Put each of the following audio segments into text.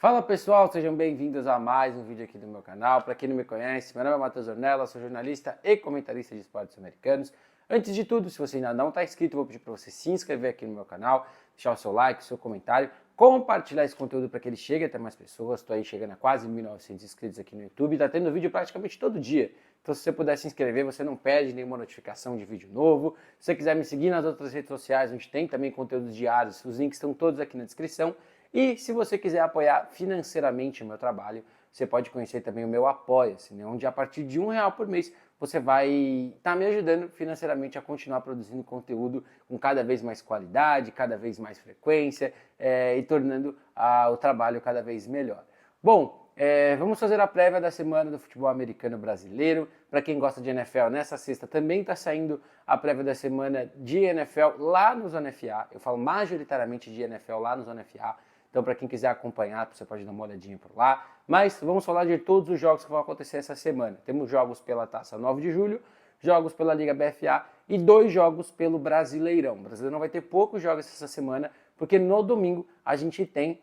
Fala pessoal, sejam bem-vindos a mais um vídeo aqui do meu canal. Para quem não me conhece, meu nome é Matheus Ornella, sou jornalista e comentarista de esportes americanos. Antes de tudo, se você ainda não está inscrito, vou pedir para você se inscrever aqui no meu canal, deixar o seu like, o seu comentário, compartilhar esse conteúdo para que ele chegue até mais pessoas. Estou aí chegando a quase 1.900 inscritos aqui no YouTube, está tendo vídeo praticamente todo dia. Então se você puder se inscrever, você não perde nenhuma notificação de vídeo novo. Se você quiser me seguir nas outras redes sociais, onde tem também conteúdos diários, os links estão todos aqui na descrição. E se você quiser apoiar financeiramente o meu trabalho, você pode conhecer também o meu Apoia-se, né? Onde a partir de R$ 1 por mês você vai estar me ajudando financeiramente a continuar produzindo conteúdo com cada vez mais qualidade, cada vez mais frequência e tornando o trabalho cada vez melhor. Bom, vamos fazer a prévia da semana do futebol americano brasileiro. Para quem gosta de NFL, nessa sexta também está saindo a prévia da semana de NFL lá no Zona FA. Eu falo majoritariamente de NFL lá no Zona FA. Então, para quem quiser acompanhar, você pode dar uma olhadinha por lá. Mas vamos falar de todos os jogos que vão acontecer essa semana. Temos jogos pela Taça 9 de julho, jogos pela Liga BFA e 2 jogos pelo Brasileirão. O Brasileirão vai ter poucos jogos essa semana, porque no domingo a gente tem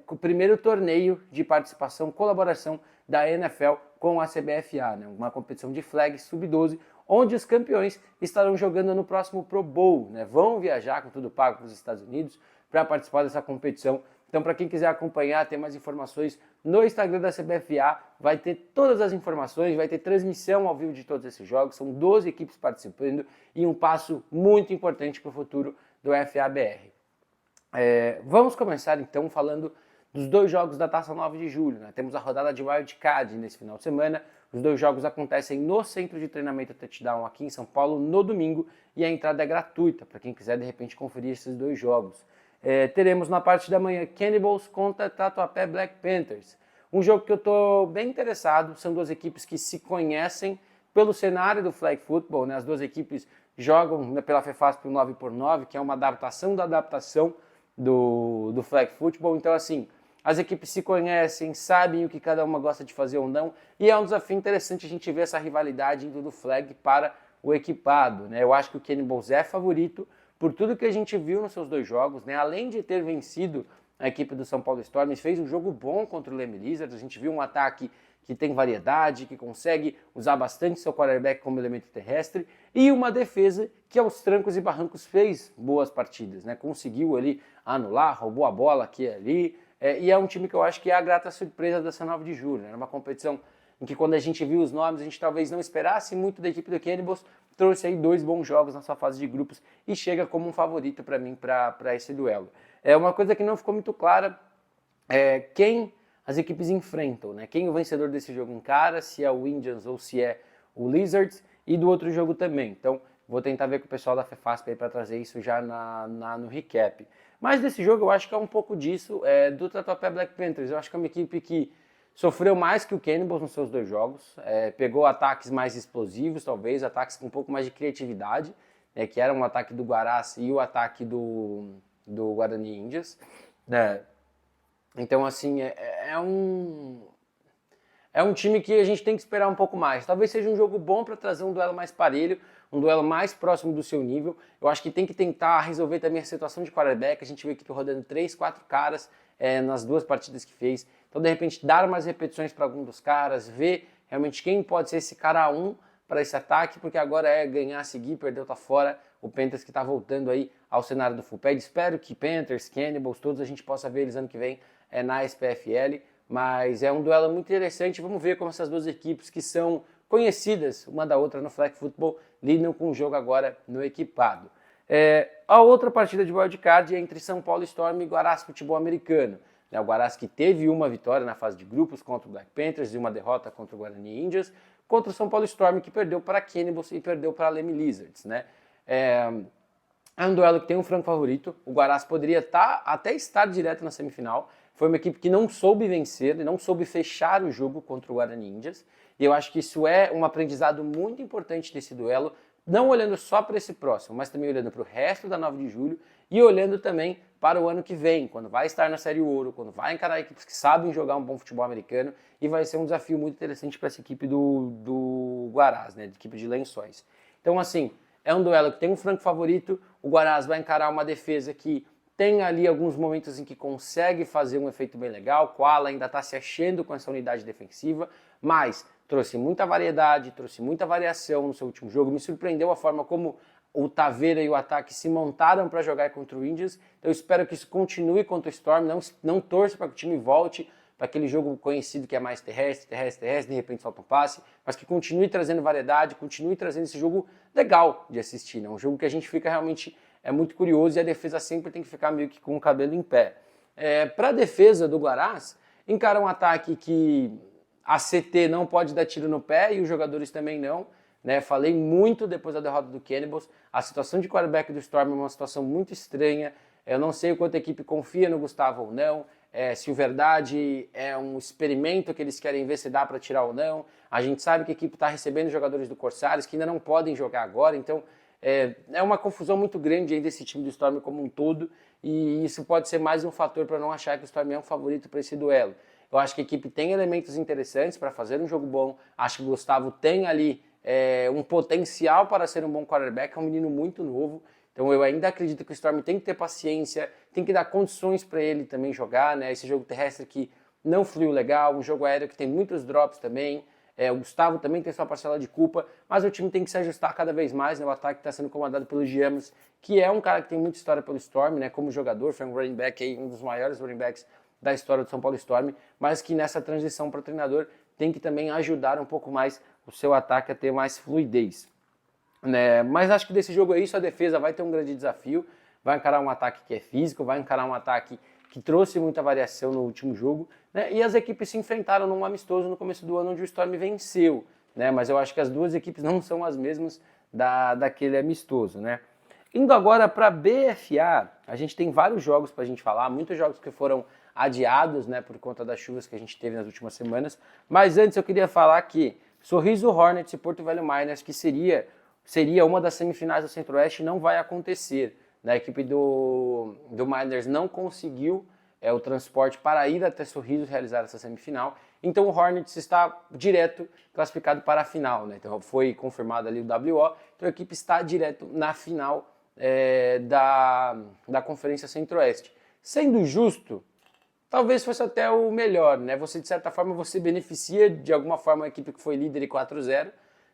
o primeiro torneio de participação, colaboração da NFL com a CBFA, né? Uma competição de flag sub-12, onde os campeões estarão jogando no próximo Pro Bowl, né? Vão viajar com tudo pago para os Estados Unidos para participar dessa competição. Então, para quem quiser acompanhar, ter mais informações no Instagram da CBFA, vai ter todas as informações, vai ter transmissão ao vivo de todos esses jogos, são 12 equipes participando e um passo muito importante para o futuro do FABR. Vamos começar então falando dos 2 jogos da Taça 9 de julho. Né? Temos a rodada de Wild Card nesse final de semana. Os 2 jogos acontecem no Centro de Treinamento Touchdown aqui em São Paulo no domingo e a entrada é gratuita para quem quiser de repente conferir esses 2 jogos. Teremos na parte da manhã Cannibals contra Tatuapé Black Panthers. Um jogo que eu estou bem interessado, são 2 equipes que se conhecem pelo cenário do flag football, né? As 2 equipes jogam pela FEFASP 9x9, que é uma adaptação da adaptação do flag football. Então assim, as equipes se conhecem, sabem o que cada uma gosta de fazer ou não, e é um desafio interessante a gente ver essa rivalidade indo do flag para o equipado, né? Eu acho que o Cannibals é favorito, por tudo que a gente viu nos seus 2 jogos, né? Além de ter vencido a equipe do São Paulo Storm, fez um jogo bom contra o Leme Lizards. A gente viu um ataque que tem variedade, que consegue usar bastante seu quarterback como elemento terrestre, e uma defesa que aos trancos e barrancos fez boas partidas, né? Conseguiu ali anular, roubou a bola aqui e ali, e é um time que eu acho que é a grata surpresa dessa 9 de julho, né? Era uma competição em que quando a gente viu os nomes, a gente talvez não esperasse muito da equipe do Cannibals, trouxe aí 2 bons jogos na sua fase de grupos e chega como um favorito para mim para esse duelo. Uma coisa que não ficou muito clara quem as equipes enfrentam, né? Quem o vencedor desse jogo encara, se é o Indians ou se é o Lizards, e do outro jogo também. Então vou tentar ver com o pessoal da FEFASP para trazer isso já no recap. Mas desse jogo eu acho que é um pouco disso, do Tatuapé Black Panthers. Eu acho que é uma equipe que sofreu mais que o Cannibals nos seus 2 jogos, pegou ataques mais explosivos, talvez, ataques com um pouco mais de criatividade, que era um ataque do Guarás e o ataque do Guarani Índias. Então, assim, é um time que a gente tem que esperar um pouco mais. Talvez seja um jogo bom para trazer um duelo mais parelho, um duelo mais próximo do seu nível. Eu acho que tem que tentar resolver também a situação de quarterback. A gente viu a equipe rodando 3, 4 caras nas 2 partidas que fez. Então, de repente, dar mais repetições para algum dos caras, ver realmente quem pode ser esse cara 1 para esse ataque, porque agora é ganhar, seguir, perdeu, tá fora. O Panthers que está voltando aí ao cenário do full pad. Espero que Panthers, Cannibals, todos a gente possa ver eles ano que vem na SPFL. Mas é um duelo muito interessante. Vamos ver como essas 2 equipes que são conhecidas uma da outra no flag football lidam com o jogo agora no equipado. A outra partida de wildcard é entre São Paulo Storm e Guarás Futebol Americano. O Guarás que teve uma vitória na fase de grupos contra o Black Panthers e uma derrota contra o Guarani Índias, contra o São Paulo Storm que perdeu para Cannibals e perdeu para Leme Lizards, né? É um duelo que tem um franco favorito. O Guarás poderia até estar direto na semifinal. Foi uma equipe que não soube vencer, não soube fechar o jogo contra o Guarani Índias. E eu acho que isso é um aprendizado muito importante desse duelo, não olhando só para esse próximo, mas também olhando para o resto da 9 de julho e olhando também para o ano que vem, quando vai estar na Série Ouro, quando vai encarar equipes que sabem jogar um bom futebol americano, e vai ser um desafio muito interessante para essa equipe do Guarás, né, de equipe de Lençóis. Então, assim, é um duelo que tem um franco favorito. O Guarás vai encarar uma defesa que tem ali alguns momentos em que consegue fazer um efeito bem legal, Koala ainda está se achando com essa unidade defensiva, mas trouxe muita variedade, trouxe muita variação no seu último jogo, me surpreendeu a forma como o Taveira e o ataque se montaram para jogar contra o Indians, então eu espero que isso continue contra o Storm, não torço para que o time volte para aquele jogo conhecido que é mais terrestre, de repente solta um passe, mas que continue trazendo variedade, continue trazendo esse jogo legal de assistir, né? Um jogo que a gente fica realmente muito curioso e a defesa sempre tem que ficar meio que com o cabelo em pé. Para a defesa do Guarás, encara um ataque que a CT não pode dar tiro no pé e os jogadores também não, né? Falei muito depois da derrota do Cannibals, a situação de quarterback do Storm é uma situação muito estranha, eu não sei o quanto a equipe confia no Gustavo ou não, se o verdade é um experimento que eles querem ver se dá para tirar ou não. A gente sabe que a equipe está recebendo jogadores do Corsários que ainda não podem jogar agora, então é uma confusão muito grande aí desse time do Storm como um todo, e isso pode ser mais um fator para não achar que o Storm é um favorito para esse duelo. Eu acho que a equipe tem elementos interessantes para fazer um jogo bom, acho que o Gustavo tem ali um potencial para ser um bom quarterback, é um menino muito novo, então eu ainda acredito que o Storm tem que ter paciência, tem que dar condições para ele também jogar, né? Esse jogo terrestre que não fluiu legal, um jogo aéreo que tem muitos drops também, o Gustavo também tem sua parcela de culpa, mas o time tem que se ajustar cada vez mais, né? O ataque está sendo comandado pelo Giannis, que é um cara que tem muita história pelo Storm, né? Como jogador, foi um running back aí, um dos maiores running backs da história do São Paulo Storm, mas que nessa transição para treinador tem que também ajudar um pouco mais o seu ataque a ter mais fluidez, né? Mas acho que desse jogo aí, sua defesa vai ter um grande desafio, vai encarar um ataque que é físico, vai encarar um ataque que trouxe muita variação no último jogo, né? E as equipes se enfrentaram num amistoso no começo do ano onde o Storm venceu, né? Mas eu acho que as duas equipes não são as mesmas daquele amistoso, né? Indo agora para a BFA, a gente tem vários jogos para a gente falar, muitos jogos que foram adiados, né, por conta das chuvas que a gente teve nas últimas semanas, mas antes eu queria falar que Sorriso Hornets e Porto Velho Miners, que seria uma das semifinais do Centro-Oeste, não vai acontecer. A equipe do Miners não conseguiu o transporte para ir até Sorriso realizar essa semifinal, então o Hornets está direto classificado para a final, né? Então foi confirmado ali o WO, então a equipe está direto na final da Conferência Centro-Oeste. Sendo justo, talvez fosse até o melhor, né? Você, de certa forma, você beneficia de alguma forma a equipe que foi líder e 4-0,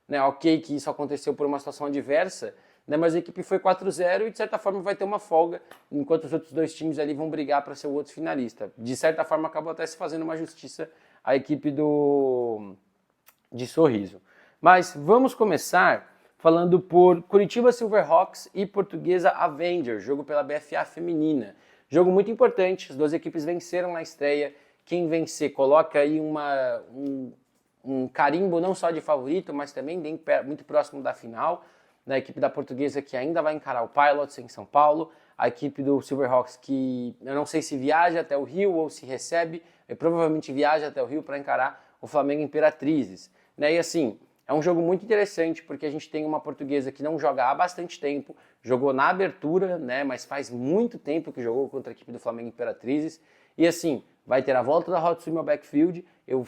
né? Ok que isso aconteceu por uma situação adversa, né? Mas a equipe foi 4-0 e, de certa forma, vai ter uma folga, enquanto os outros dois times ali vão brigar para ser o outro finalista. De certa forma, acabou até se fazendo uma justiça a equipe de Sorriso. Mas vamos começar falando por Curitiba Silverhawks e Portuguesa Avenger, jogo pela BFA feminina. Jogo muito importante, as duas equipes venceram na estreia. Quem vencer coloca aí um carimbo não só de favorito, mas também muito próximo da final. Na equipe da Portuguesa que ainda vai encarar o Pilots em São Paulo. A equipe do Silverhawks que eu não sei se viaja até o Rio ou se recebe, provavelmente viaja até o Rio para encarar o Flamengo Imperatrizes. E assim, é um jogo muito interessante porque a gente tem uma Portuguesa que não joga há bastante tempo, jogou na abertura, né, mas faz muito tempo que jogou contra a equipe do Flamengo Imperatrizes. E assim, vai ter a volta da Hotsumi ao backfield. Eu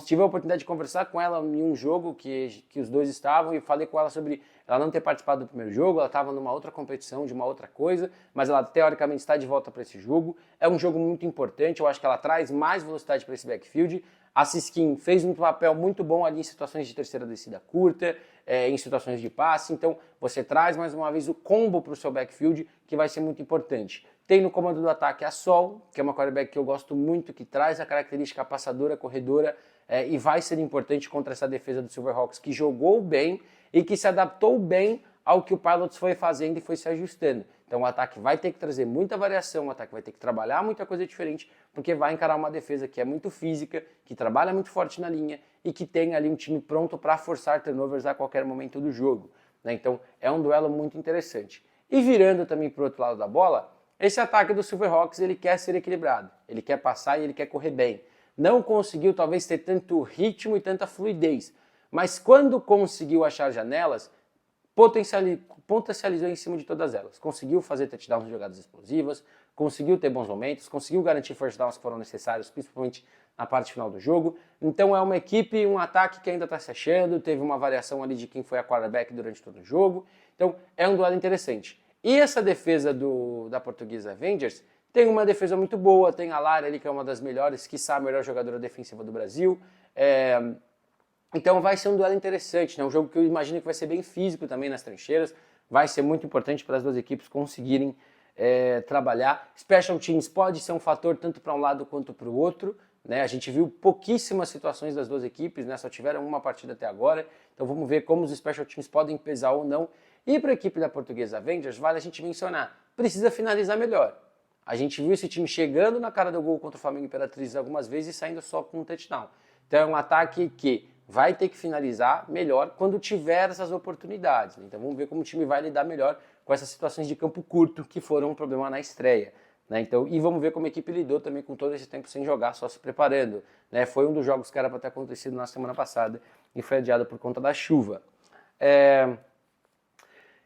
tive a oportunidade de conversar com ela em um jogo que os dois estavam e falei com ela sobre ela não ter participado do primeiro jogo, ela estava numa outra competição, de uma outra coisa, mas ela teoricamente está de volta para esse jogo. É um jogo muito importante, eu acho que ela traz mais velocidade para esse backfield. A Siskin fez um papel muito bom ali em situações de terceira descida curta, em situações de passe, então você traz mais uma vez o combo para o seu backfield, que vai ser muito importante. Tem no comando do ataque a Sol, que é uma quarterback que eu gosto muito, que traz a característica passadora, corredora, e vai ser importante contra essa defesa do Silverhawks, que jogou bem e que se adaptou bem ao que o Pilots foi fazendo e foi se ajustando. Então o ataque vai ter que trazer muita variação, o ataque vai ter que trabalhar muita coisa diferente, porque vai encarar uma defesa que é muito física, que trabalha muito forte na linha e que tem ali um time pronto para forçar turnovers a qualquer momento do jogo. Então é um duelo muito interessante. E virando também para o outro lado da bola, esse ataque do Silverhawks ele quer ser equilibrado, ele quer passar e ele quer correr bem. Não conseguiu talvez ter tanto ritmo e tanta fluidez, mas quando conseguiu achar janelas, potencializou em cima de todas elas. Conseguiu fazer touchdowns de jogadas explosivas, conseguiu ter bons momentos, conseguiu garantir first downs que foram necessários, principalmente na parte final do jogo. Então é uma equipe, um ataque que ainda está se achando, teve uma variação ali de quem foi a quarterback durante todo o jogo. Então é um duelo interessante. E essa defesa da Portuguesa Avengers tem uma defesa muito boa, tem a Lara ali que é uma das melhores, quiçá a melhor jogadora defensiva do Brasil. Então vai ser um duelo interessante, né? Um jogo que eu imagino que vai ser bem físico também nas trincheiras, vai ser muito importante para as duas equipes conseguirem trabalhar. Special Teams pode ser um fator tanto para um lado quanto para o outro, né? A gente viu pouquíssimas situações das duas equipes, né? Só tiveram uma partida até agora, então vamos ver como os Special Teams podem pesar ou não. E para a equipe da Portuguesa Avengers, vale a gente mencionar, precisa finalizar melhor. A gente viu esse time chegando na cara do gol contra o Flamengo Imperatriz algumas vezes e saindo só com um touchdown. Então é um ataque que vai ter que finalizar melhor quando tiver essas oportunidades. Então vamos ver como o time vai lidar melhor com essas situações de campo curto que foram um problema na estreia. Né? Então, e vamos ver como a equipe lidou também com todo esse tempo sem jogar, só se preparando. Né? Foi um dos jogos que era para ter acontecido na semana passada e foi adiado por conta da chuva.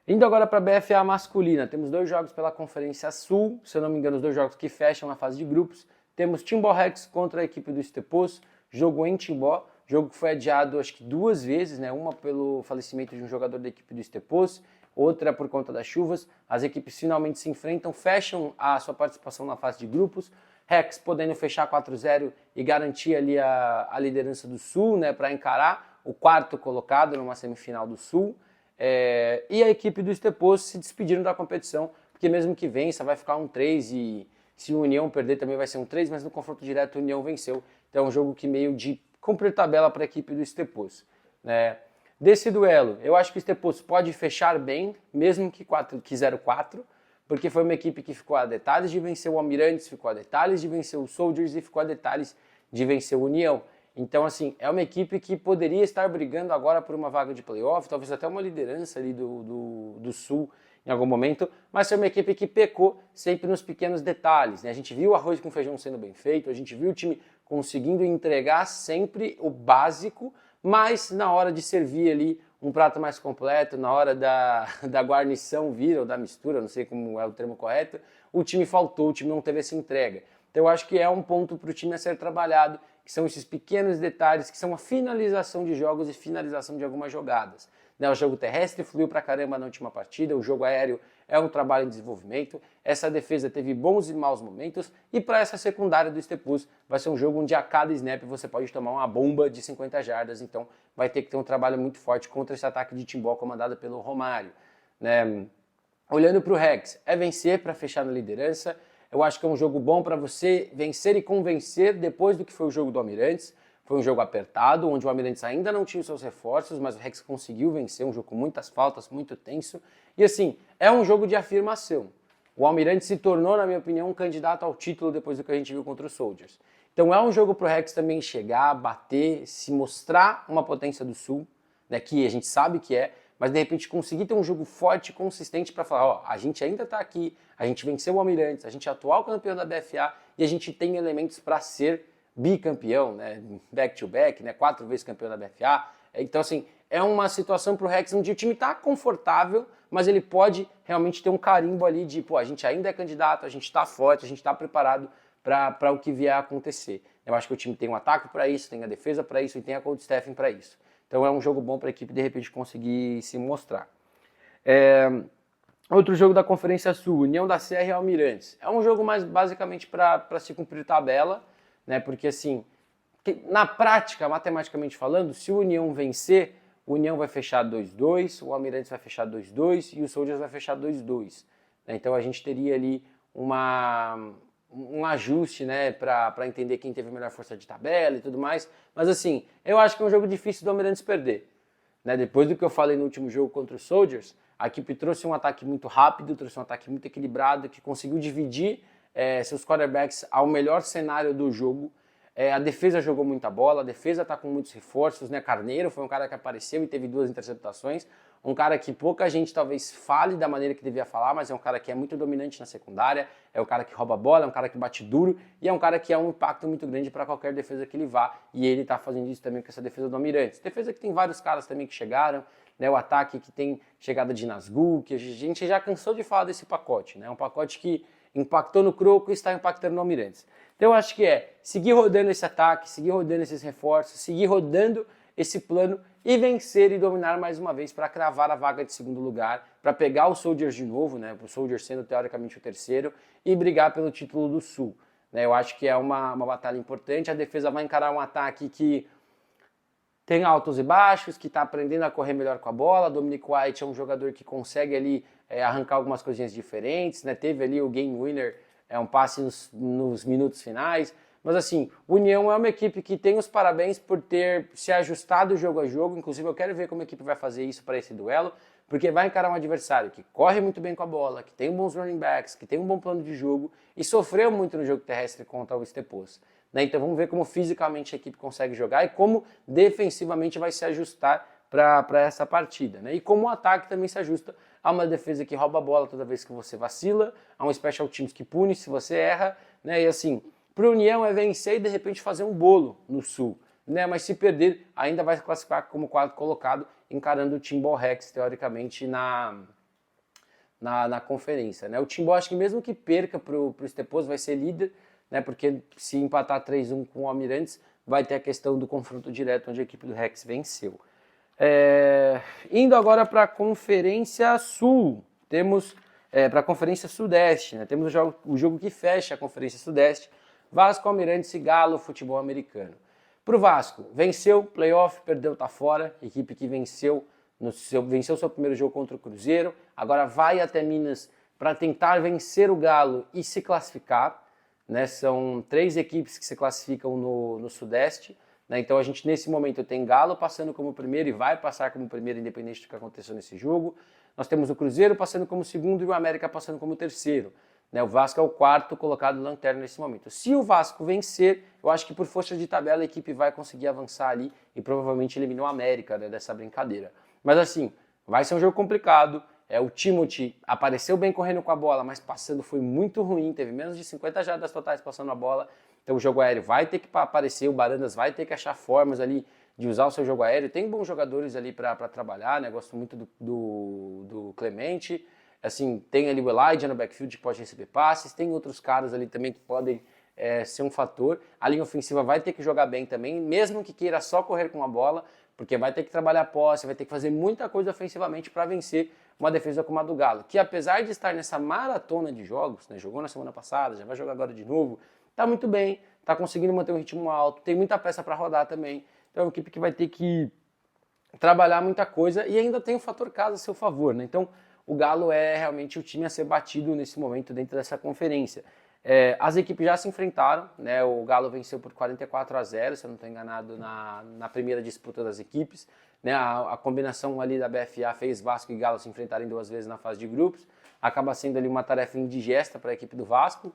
Indo agora para a BFA masculina, temos 2 jogos pela Conferência Sul, se eu não me engano, os 2 jogos que fecham a fase de grupos. Temos Timbó Rex contra a equipe do Estepos, jogo em Timbó, jogo que foi adiado acho que 2 vezes, né? Uma pelo falecimento de um jogador da equipe do Estepos, outra por conta das chuvas. As equipes finalmente se enfrentam, fecham a sua participação na fase de grupos. Rex podendo fechar 4-0 e garantir ali a liderança do Sul, né? Para encarar o 4º colocado numa semifinal do Sul. E a equipe do Estepos se despediram da competição, porque mesmo que vença vai ficar um 3 e se o União perder também vai ser um 3, mas no confronto direto o União venceu. Então é um jogo que meio de cumprir tabela para a equipe do Estepos. Desse duelo, eu acho que o Estepos pode fechar bem, mesmo que 0-4, porque foi uma equipe que ficou a detalhes de vencer o Almirantes, ficou a detalhes de vencer o Soldiers e ficou a detalhes de vencer o União. Então, assim, é uma equipe que poderia estar brigando agora por uma vaga de playoff, talvez até uma liderança ali do Sul em algum momento, mas é uma equipe que pecou sempre nos pequenos detalhes. Né? A gente viu o arroz com feijão sendo bem feito, a gente viu o time conseguindo entregar sempre o básico, mas na hora de servir ali um prato mais completo, na hora da guarnição vir, ou da mistura, não sei como é o termo correto, o time faltou, o time não teve essa entrega. Então eu acho que é um ponto para o time a ser trabalhado, que são esses pequenos detalhes, que são a finalização de jogos e finalização de algumas jogadas. O jogo terrestre fluiu pra caramba na última partida, o jogo aéreo é um trabalho em desenvolvimento, essa defesa teve bons e maus momentos, e para essa secundária do Estepos vai ser um jogo onde a cada snap você pode tomar uma bomba de 50 jardas, então vai ter que ter um trabalho muito forte contra esse ataque de Timbó comandado pelo Romário. Olhando para o Rex, é vencer para fechar na liderança. Eu acho que é um jogo bom para você vencer e convencer depois do que foi o jogo do Almirantes. Foi um jogo apertado, onde o Almirantes ainda não tinha os seus reforços, mas o Rex conseguiu vencer, um jogo com muitas faltas, muito tenso. E assim, é um jogo de afirmação. O Almirantes se tornou, na minha opinião, um candidato ao título depois do que a gente viu contra os Soldiers. Então é um jogo para o Rex também chegar, bater, se mostrar uma potência do Sul, né, que a gente sabe que é, mas de repente conseguir ter um jogo forte e consistente para falar, ó, a gente ainda está aqui, a gente venceu o Almirantes, a gente é atual campeão da BFA e a gente tem elementos para ser bicampeão, né, back to back, né, 4 vezes campeão da BFA. Então assim, é uma situação para o Rex onde o time está confortável, mas ele pode realmente ter um carimbo ali de, pô, a gente ainda é candidato, a gente está forte, a gente está preparado para o que vier a acontecer. Eu acho que o time tem um ataque para isso, tem a defesa para isso e tem a cold staffing para isso. Então é um jogo bom para a equipe de repente conseguir se mostrar. Outro jogo da Conferência Sul, União da Serra e Almirantes. É um jogo mais basicamente para se cumprir tabela, né? Porque assim, na prática, matematicamente falando, se o União vencer, o União vai fechar 2-2, o Almirantes vai fechar 2-2 e o Soldiers vai fechar 2-2. Né? Então a gente teria ali um ajuste, né, para entender quem teve a melhor força de tabela e tudo mais. Mas assim, eu acho que é um jogo difícil do Almirantes perder. Né? Depois do que eu falei no último jogo contra os Soldiers, a equipe trouxe um ataque muito rápido, trouxe um ataque muito equilibrado, que conseguiu dividir seus quarterbacks ao melhor cenário do jogo. A defesa jogou muita bola, a defesa está com muitos reforços, né? Carneiro foi um cara que apareceu e teve 2 interceptações, um cara que pouca gente talvez fale da maneira que devia falar, mas é um cara que é muito dominante na secundária, é um cara que rouba a bola, é um cara que bate duro e é um cara que é um impacto muito grande para qualquer defesa que ele vá, e ele está fazendo isso também com essa defesa do Almirantes. Defesa que tem vários caras também que chegaram, né? O ataque que tem chegada de Nazgûl, que a gente já cansou de falar desse pacote, né? Um pacote que impactou no Croco e está impactando no Almirantes. Então eu acho que seguir rodando esse ataque, seguir rodando esses reforços, seguir rodando esse plano e vencer e dominar mais uma vez para cravar a vaga de segundo lugar para pegar o Soldiers de novo, né? O Soldiers sendo teoricamente o terceiro, e brigar pelo título do Sul. Né? Eu acho que é uma batalha importante. A defesa vai encarar um ataque que tem altos e baixos, que está aprendendo a correr melhor com a bola. Dominic White é um jogador que consegue ali arrancar algumas coisinhas diferentes, né? Teve ali o game winner, um passe nos minutos finais. Mas assim, o União é uma equipe que tem os parabéns por ter se ajustado jogo a jogo. Inclusive eu quero ver como a equipe vai fazer isso para esse duelo, porque vai encarar um adversário que corre muito bem com a bola, que tem bons running backs, que tem um bom plano de jogo e sofreu muito no jogo terrestre contra o Stepos. Né? Então vamos ver como fisicamente a equipe consegue jogar e como defensivamente vai se ajustar para essa partida. Né? E como o ataque também se ajusta a uma defesa que rouba a bola toda vez que você vacila, a um special teams que pune se você erra, né? E assim, para o União é vencer e de repente fazer um bolo no Sul. Né? Mas se perder, ainda vai se classificar como quarto colocado, encarando o Timbó Rex, teoricamente, na conferência. Né? O Timbó, acho que mesmo que perca para o Stepos, vai ser líder, né? Porque se empatar 3-1 com o Almirantes, vai ter a questão do confronto direto, onde a equipe do Rex venceu. Indo agora para a Conferência Sul, temos para a Conferência Sudeste, né? Temos o jogo que fecha a Conferência Sudeste, Vasco, Almirantes e Galo, futebol americano. Para o Vasco, venceu, playoff, perdeu, tá fora, equipe que venceu seu primeiro jogo contra o Cruzeiro, agora vai até Minas para tentar vencer o Galo e se classificar, né? São 3 equipes que se classificam no Sudeste, né? Então a gente nesse momento tem Galo passando como primeiro e vai passar como primeiro independente do que aconteceu nesse jogo, nós temos o Cruzeiro passando como segundo e o América passando como terceiro. Né, o Vasco é o quarto colocado lanterna nesse momento. Se o Vasco vencer, eu acho que por força de tabela a equipe vai conseguir avançar ali e provavelmente eliminar o América, né, dessa brincadeira. Mas assim, vai ser um jogo complicado. O Timothy apareceu bem correndo com a bola, mas passando foi muito ruim. Teve menos de 50 jardas totais passando a bola. Então o jogo aéreo vai ter que aparecer, o Barandas vai ter que achar formas ali de usar o seu jogo aéreo. Tem bons jogadores ali para trabalhar, né? Gosto muito do Clemente. Assim, tem ali o Elijah no backfield que pode receber passes, tem outros caras ali também que podem ser um fator. A linha ofensiva vai ter que jogar bem também, mesmo que queira só correr com a bola, porque vai ter que trabalhar a posse, vai ter que fazer muita coisa ofensivamente para vencer uma defesa como a do Galo, que apesar de estar nessa maratona de jogos, né, jogou na semana passada, já vai jogar agora de novo, tá muito bem, tá conseguindo manter um ritmo alto, tem muita peça para rodar também, então é uma equipe que vai ter que trabalhar muita coisa e ainda tem o fator casa a seu favor, né? Então o Galo é realmente o time a ser batido nesse momento dentro dessa conferência. As equipes já se enfrentaram, né? O Galo venceu por 44-0, se eu não estou enganado, na primeira disputa das equipes. Né? A combinação ali da BFA fez Vasco e Galo se enfrentarem 2 vezes na fase de grupos. Acaba sendo ali uma tarefa indigesta para a equipe do Vasco.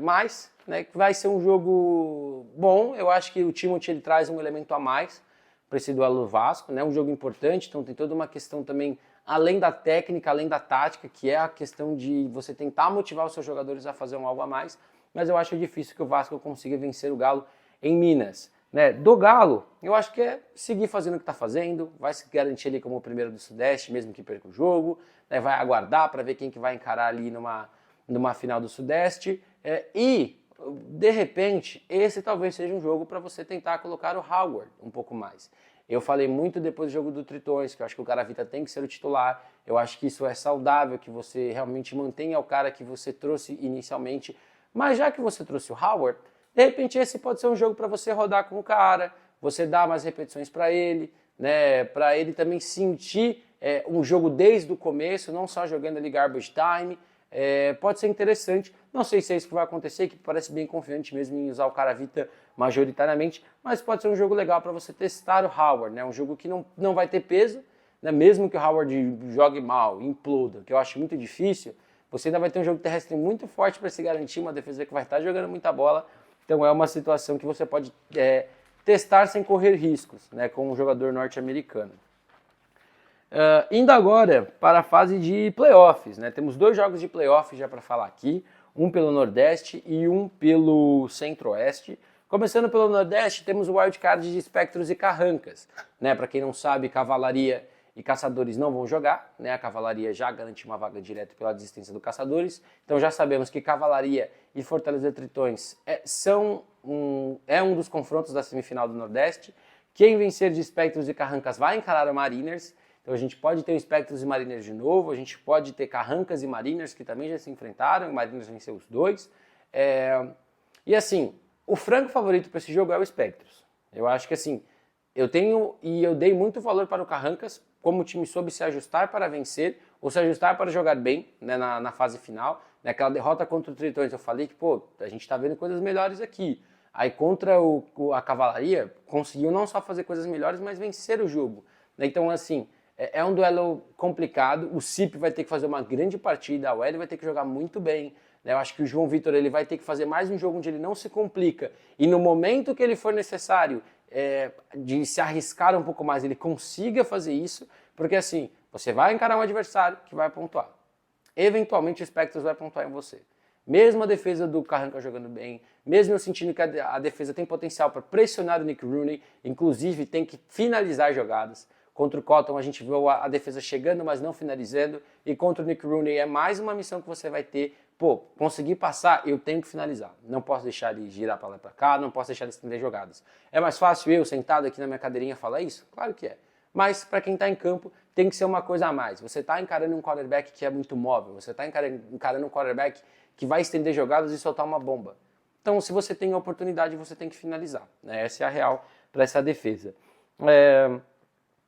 Mas né, vai ser um jogo bom. Eu acho que o Timothy ele traz um elemento a mais para esse duelo do Vasco. Né? Um jogo importante, então tem toda uma questão também além da técnica, além da tática, que é a questão de você tentar motivar os seus jogadores a fazer um algo a mais, mas eu acho difícil que o Vasco consiga vencer o Galo em Minas. Né? Do Galo, eu acho que é seguir fazendo o que está fazendo, vai se garantir ali como o primeiro do Sudeste, mesmo que perca o jogo, né? Vai aguardar para ver quem que vai encarar ali numa final do Sudeste, e, de repente, esse talvez seja um jogo para você tentar colocar o Howard um pouco mais. Eu falei muito depois do jogo do Tritões, que eu acho que o Garavita tem que ser o titular, eu acho que isso é saudável, que você realmente mantenha o cara que você trouxe inicialmente, mas já que você trouxe o Howard, de repente esse pode ser um jogo para você rodar com o cara, você dar mais repetições para ele, né, para ele também sentir um jogo desde o começo, não só jogando ali garbage time, pode ser interessante. Não sei se é isso que vai acontecer, que parece bem confiante mesmo em usar o Garavita majoritariamente, mas pode ser um jogo legal para você testar o Howard, né? Um jogo que não vai ter peso, né? Mesmo que o Howard jogue mal, imploda, que eu acho muito difícil, você ainda vai ter um jogo terrestre muito forte para se garantir, uma defesa que vai estar jogando muita bola, então é uma situação que você pode testar sem correr riscos, né? Com um jogador norte-americano. Indo agora para a fase de playoffs, né? Temos 2 jogos de playoffs já para falar aqui, um pelo Nordeste e um pelo Centro-Oeste. Começando pelo Nordeste, temos o wildcard de Espectros e Carrancas. Né? Para quem não sabe, Cavalaria e Caçadores não vão jogar. Né? A Cavalaria já garantiu uma vaga direta pela desistência do Caçadores. Então já sabemos que Cavalaria e Fortaleza Tritões um dos confrontos da semifinal do Nordeste. Quem vencer de Espectros e Carrancas vai encarar o Mariners. Então a gente pode ter o Spectros e Mariners de novo, a gente pode ter Carrancas e Mariners, que também já se enfrentaram, o Mariners venceu os dois. E assim, o franco favorito para esse jogo é o Spectros. Eu acho que assim, eu dei muito valor para o Carrancas, como o time soube se ajustar para vencer, ou se ajustar para jogar bem, né, na fase final. Naquela derrota contra o Tritões, eu falei que, pô, a gente tá vendo coisas melhores aqui. Aí contra a Cavalaria, conseguiu não só fazer coisas melhores, mas vencer o jogo. Então, assim, é um duelo complicado. O Cip vai ter que fazer uma grande partida, o Hélio vai ter que jogar muito bem. Eu acho que o João Vitor ele vai ter que fazer mais um jogo onde ele não se complica. E no momento que ele for necessário de se arriscar um pouco mais, ele consiga fazer isso. Porque assim, você vai encarar um adversário que vai pontuar. Eventualmente o Spectros vai pontuar em você. Mesmo a defesa do Carranca jogando bem, mesmo eu sentindo que a defesa tem potencial para pressionar o Nick Rooney, inclusive tem que finalizar jogadas. Contra o Cotton a gente viu a defesa chegando, mas não finalizando. E contra o Nick Rooney é mais uma missão que você vai ter. Pô, conseguir passar, eu tenho que finalizar. Não posso deixar ele girar para lá e para cá, não posso deixar ele estender jogadas. É mais fácil eu, sentado aqui na minha cadeirinha, falar isso? Claro que é. Mas para quem está em campo, tem que ser uma coisa a mais. Você está encarando um quarterback que é muito móvel, você está encarando um quarterback que vai estender jogadas e soltar uma bomba. Então, se você tem a oportunidade, você tem que finalizar. Né? Essa é a real para essa defesa.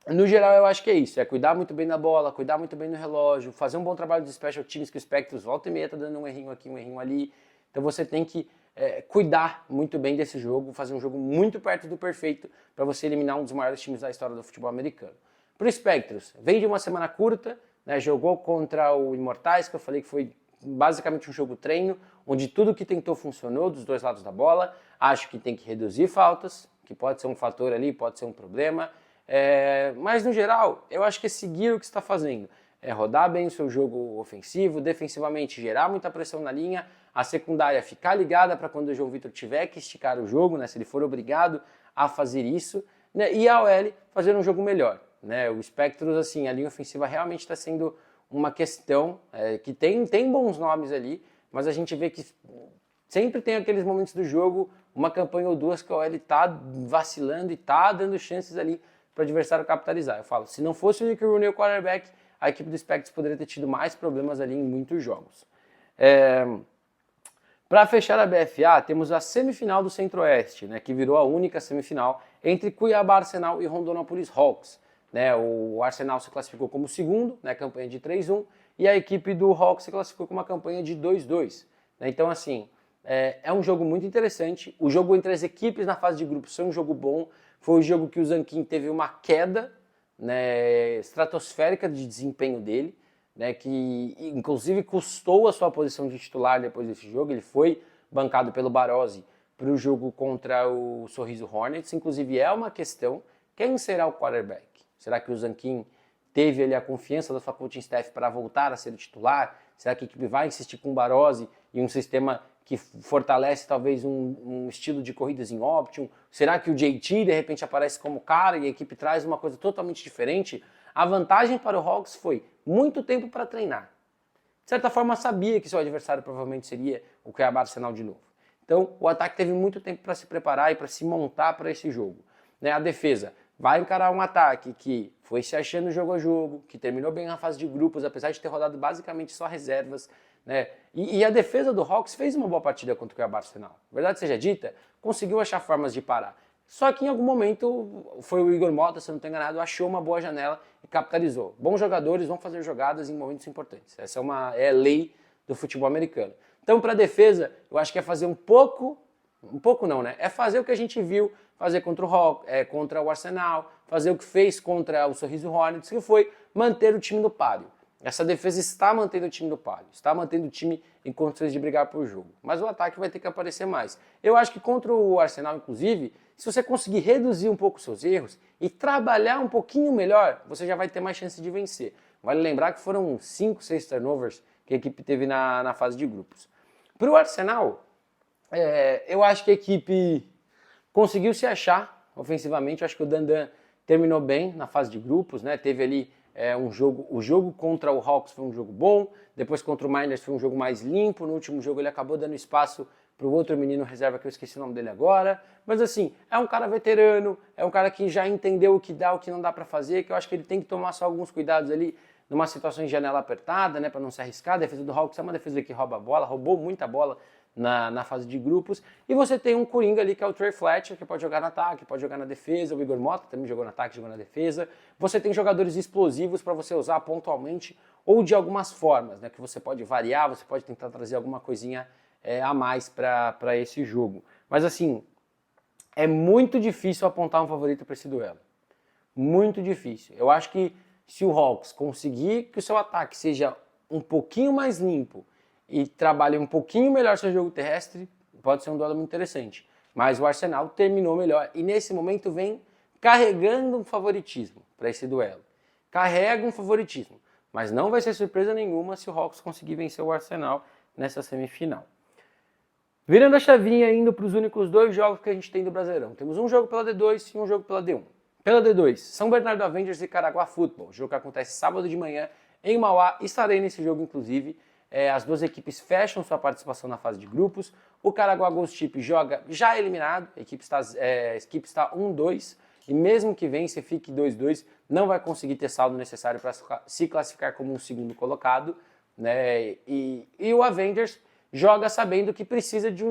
No geral, eu acho que é isso. É cuidar muito bem da bola, cuidar muito bem do relógio, fazer um bom trabalho de special teams, que o Spectros volta e meia tá dando um errinho aqui, um errinho ali. Então você tem que cuidar muito bem desse jogo, fazer um jogo muito perto do perfeito para você eliminar um dos maiores times da história do futebol americano. Para o Spectros, vem de uma semana curta, né, jogou contra o Imortais, que eu falei que foi basicamente um jogo treino, onde tudo que tentou funcionou dos dois lados da bola. Acho que tem que reduzir faltas, que pode ser um fator ali, pode ser um problema. Mas no geral, eu acho que é seguir o que está fazendo. É rodar bem o seu jogo ofensivo, defensivamente gerar muita pressão na linha, a secundária ficar ligada para quando o João Vitor tiver que esticar o jogo, né, se ele for obrigado a fazer isso, né, e a OL fazer um jogo melhor. Né, o Spectros, assim, a linha ofensiva realmente está sendo uma questão que tem bons nomes ali, mas a gente vê que sempre tem aqueles momentos do jogo, uma campanha ou duas que a OL está vacilando e está dando chances ali para o adversário capitalizar. Eu falo, se não fosse o Nick Rooney o quarterback, a equipe do Spectros poderia ter tido mais problemas ali em muitos jogos. Para fechar a BFA, temos a semifinal do Centro-Oeste, né, que virou a única semifinal entre Cuiabá Arsenal e Rondonópolis Hawks. Né, o Arsenal se classificou como segundo, né, campanha de 3-1, e a equipe do Hawks se classificou com uma campanha de 2-2. Né, então, assim, é um jogo muito interessante. O jogo entre as equipes na fase de grupos foi um jogo bom. Foi o jogo que o Zanquim teve uma queda, né, estratosférica de desempenho dele, né, que inclusive custou a sua posição de titular depois desse jogo. Ele foi bancado pelo Barozzi para o jogo contra o Sorriso Hornets. Inclusive é uma questão, quem será o quarterback? Será que o Zanquim teve ali a confiança da sua coaching staff para voltar a ser o titular? Será que a equipe vai insistir com o Barozzi e um sistema que fortalece talvez um estilo de corridas em Option? Será que o JT de repente aparece como cara e a equipe traz uma coisa totalmente diferente? A vantagem para o Hawks foi muito tempo para treinar. De certa forma sabia que seu adversário provavelmente seria o Cuiabá Arsenal de novo. Então o ataque teve muito tempo para se preparar e para se montar para esse jogo. Né? A defesa vai encarar um ataque que foi se achando jogo a jogo, que terminou bem na fase de grupos, apesar de ter rodado basicamente só reservas. Né? E a defesa do Hawks fez uma boa partida contra o Cuiabá Arsenal. Verdade seja dita, conseguiu achar formas de parar. Só que em algum momento foi o Igor Mota, se eu não estou enganado, achou uma boa janela e capitalizou. Bons jogadores vão fazer jogadas em momentos importantes. Essa é a lei do futebol americano. Então, para a defesa, eu acho que é fazer um pouco não, né? É fazer o que a gente viu fazer contra contra o Arsenal, fazer o que fez contra o Sorriso Hornets, que foi manter o time no páreo. Essa defesa está mantendo o time no páreo, está mantendo o time em condições de brigar por jogo. Mas o ataque vai ter que aparecer mais. Eu acho que contra o Arsenal, inclusive, se você conseguir reduzir um pouco os seus erros e trabalhar um pouquinho melhor, você já vai ter mais chance de vencer. Vale lembrar que foram 5, 6 turnovers que a equipe teve na fase de grupos. Para o Arsenal, eu acho que a equipe conseguiu se achar ofensivamente. Eu acho que o Dandan terminou bem na fase de grupos, né? Teve ali o jogo contra o Hawks foi um jogo bom, depois contra o Miners foi um jogo mais limpo, no último jogo ele acabou dando espaço pro outro menino reserva que eu esqueci o nome dele agora. Mas assim, é um cara veterano, é um cara que já entendeu o que dá, o que não dá para fazer, que eu acho que ele tem que tomar só alguns cuidados ali numa situação de janela apertada, né, para não se arriscar. A defesa do Hawks é uma defesa que rouba a bola, roubou muita bola na fase de grupos. E você tem um coringa ali que é o Trey Fletcher, que pode jogar no ataque, pode jogar na defesa. O Igor Mota também jogou no ataque, jogou na defesa. Você tem jogadores explosivos para você usar pontualmente ou de algumas formas, né, que você pode variar, você pode tentar trazer alguma coisinha a mais para esse jogo. Mas assim, é muito difícil apontar um favorito para esse duelo. Muito difícil. Eu acho que se o Hawks conseguir que o seu ataque seja um pouquinho mais limpo e trabalhe um pouquinho melhor seu jogo terrestre, pode ser um duelo muito interessante. Mas o Arsenal terminou melhor e nesse momento vem carregando um favoritismo para esse duelo. Carrega um favoritismo, mas não vai ser surpresa nenhuma se o Hawks conseguir vencer o Arsenal nessa semifinal. Virando a chavinha, indo para os únicos 2 jogos que a gente tem do Brasileirão. Temos um jogo pela D2 e um jogo pela D1. Pela D2, São Bernardo Avengers e Caraguá Futebol. O jogo que acontece sábado de manhã em Mauá. Estarei nesse jogo, inclusive. As duas equipes fecham sua participação na fase de grupos. O Caraguá Ghost Chip joga já eliminado. A equipe está 1-2. E mesmo que vença e fique 2-2, não vai conseguir ter saldo necessário para se classificar como um segundo colocado, né? E o Avengers joga sabendo que precisa de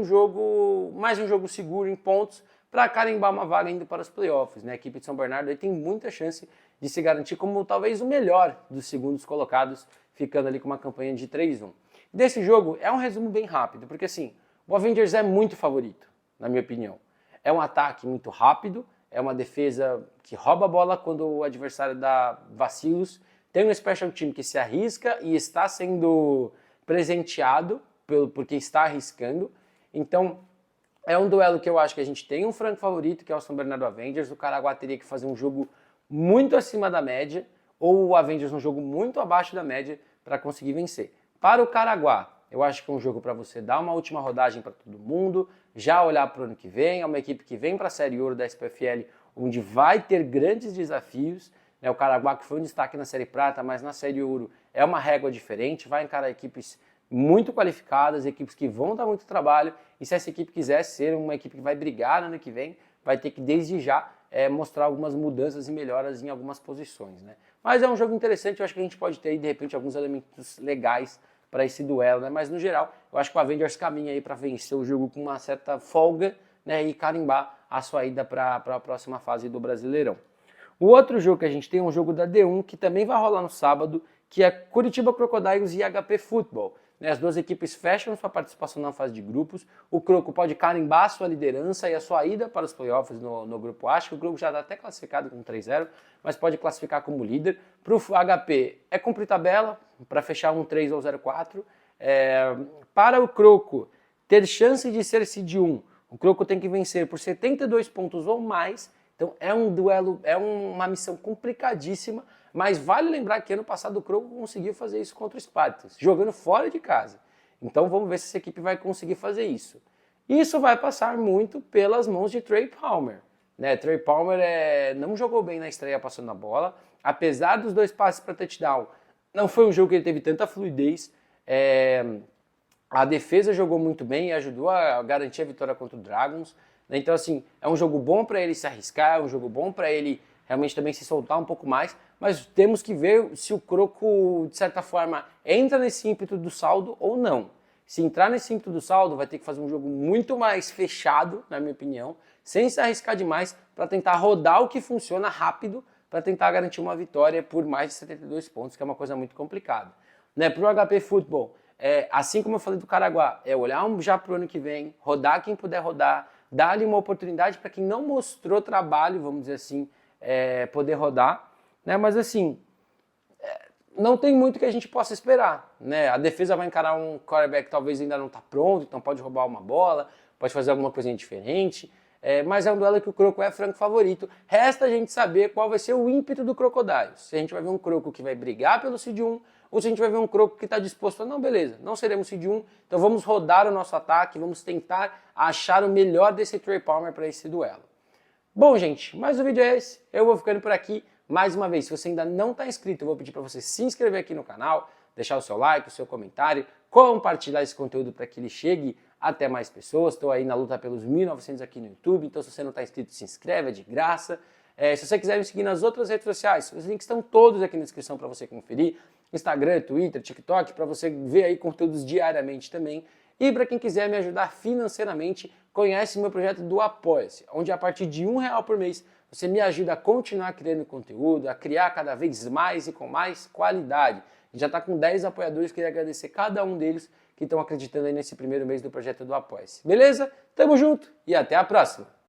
mais um jogo seguro em pontos para carimbar uma vaga indo para os playoffs, né? A equipe de São Bernardo aí tem muita chance de se garantir como talvez o melhor dos segundos colocados, ficando ali com uma campanha de 3-1. Desse jogo é um resumo bem rápido, porque assim, o Avengers é muito favorito, na minha opinião. É um ataque muito rápido, é uma defesa que rouba a bola quando o adversário dá vacilos, tem um special team que se arrisca e está sendo presenteado porque está arriscando. Então, é um duelo que eu acho que a gente tem um franco favorito, que é o São Bernardo Avengers. O Caraguá teria que fazer um jogo muito acima da média, ou o Avengers um jogo muito abaixo da média para conseguir vencer. Para o Caraguá, eu acho que é um jogo para você dar uma última rodagem para todo mundo, já olhar para o ano que vem. É uma equipe que vem para a Série Ouro da SPFL, onde vai ter grandes desafios. O Caraguá, que foi um destaque na Série Prata, mas na Série Ouro é uma régua diferente, vai encarar equipes muito qualificadas, equipes que vão dar muito trabalho, e se essa equipe quiser ser uma equipe que vai brigar no ano que vem, vai ter que desde já mostrar algumas mudanças e melhoras em algumas posições, né? Mas é um jogo interessante, eu acho que a gente pode ter aí, de repente, alguns elementos legais para esse duelo, né? Mas no geral, eu acho que o Avengers caminha aí para vencer o jogo com uma certa folga, né? E carimbar a sua ida para a próxima fase do Brasileirão. O outro jogo que a gente tem é um jogo da D1, que também vai rolar no sábado, que é Curitiba Crocodiles e HP Futebol. As duas equipes fecham sua participação na fase de grupos. O Croco pode carimbar sua liderança e a sua ida para os playoffs no grupo A. Acho que o Croco já está até classificado com 3-0, mas pode classificar como líder. Para o HP é cumprir tabela, para fechar um 3 ou 0-4. Para o Croco ter chance de ser seed 1, o Croco tem que vencer por 72 pontos ou mais. Então é um duelo, é uma missão complicadíssima, mas vale lembrar que ano passado o Croco conseguiu fazer isso contra o Spartans, jogando fora de casa. Então vamos ver se essa equipe vai conseguir fazer isso. Isso vai passar muito pelas mãos de Trey Palmer. Trey Palmer não jogou bem na estreia passando a bola, apesar dos 2 passes para touchdown. Não foi um jogo que ele teve tanta fluidez. A defesa jogou muito bem e ajudou a garantir a vitória contra o Dragons. Então, assim, é um jogo bom para ele se arriscar, é um jogo bom para ele realmente também se soltar um pouco mais, mas temos que ver se o Croco, de certa forma, entra nesse ímpeto do saldo ou não. Se entrar nesse ímpeto do saldo, vai ter que fazer um jogo muito mais fechado, na minha opinião, sem se arriscar demais, para tentar rodar o que funciona rápido, para tentar garantir uma vitória por mais de 72 pontos, que é uma coisa muito complicada. Para o HP Futebol, assim como eu falei do Caraguá, olhar já para o ano que vem, rodar quem puder rodar, dar-lhe uma oportunidade para quem não mostrou trabalho, vamos dizer assim, poder rodar, né? Mas assim, não tem muito que a gente possa esperar, né? A defesa vai encarar um quarterback que talvez ainda não está pronto, então pode roubar uma bola, pode fazer alguma coisinha diferente, mas é um duelo que o Croco é franco favorito. Resta a gente saber qual vai ser o ímpeto do Crocodiles. Se a gente vai ver um Croco que vai brigar pelo seed 1, ou se a gente vai ver um Croco que está disposto a, não, beleza, não seremos seed 1, então vamos rodar o nosso ataque, vamos tentar achar o melhor desse Trey Palmer para esse duelo. Bom, gente, mais um vídeo é esse, eu vou ficando por aqui. Mais uma vez, se você ainda não está inscrito, eu vou pedir para você se inscrever aqui no canal, deixar o seu like, o seu comentário, compartilhar esse conteúdo para que ele chegue até mais pessoas. Estou aí na luta pelos 1.900 aqui no YouTube, então se você não está inscrito, se inscreve, é de graça. Se você quiser me seguir nas outras redes sociais, os links estão todos aqui na descrição para você conferir. Instagram, Twitter, TikTok, para você ver aí conteúdos diariamente também. E para quem quiser me ajudar financeiramente, conhece meu projeto do Apoia-se, onde a partir de R$1 por mês você me ajuda a continuar criando conteúdo, a criar cada vez mais e com mais qualidade. A gente já está com 10 apoiadores, queria agradecer cada um deles que estão acreditando aí nesse primeiro mês do projeto do Apoia-se. Beleza? Tamo junto e até a próxima!